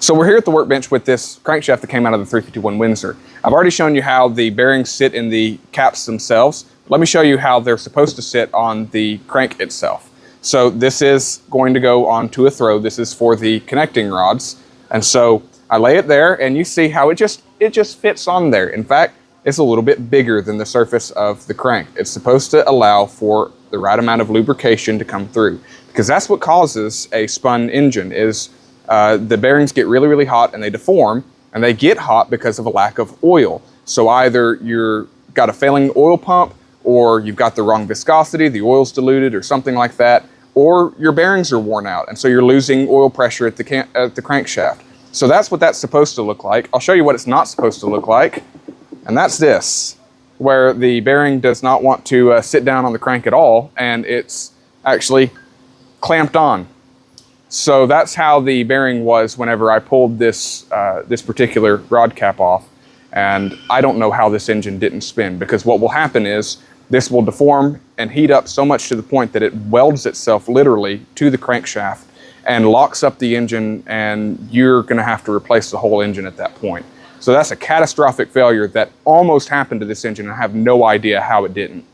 So we're here at the workbench with this crankshaft that came out of the 351 Windsor. I've already shown you how the bearings sit in the caps themselves. Let me show you how they're supposed to sit on the crank itself. So this is going to go onto a throw. This is for the connecting rods. And so I lay it there and you see how it just fits on there. In fact, it's a little bit bigger than the surface of the crank. It's supposed to allow for the right amount of lubrication to come through, because that's what causes a spun engine is the bearings get really, really hot and they deform, and they get hot because of a lack of oil. So either you've got a failing oil pump, or you've got the wrong viscosity, the oil's diluted or something like that, or your bearings are worn out and so you're losing oil pressure at the crankshaft. So that's what that's supposed to look like. I'll show you what it's not supposed to look like, and that's this, where the bearing does not want to sit down on the crank at all, and it's actually clamped on. So that's how the bearing was whenever I pulled this, this particular rod cap off. And I don't know how this engine didn't spin, because what will happen is this will deform and heat up so much to the point that it welds itself literally to the crankshaft and locks up the engine, and you're going to have to replace the whole engine at that point. So that's a catastrophic failure that almost happened to this engine, and I have no idea how it didn't.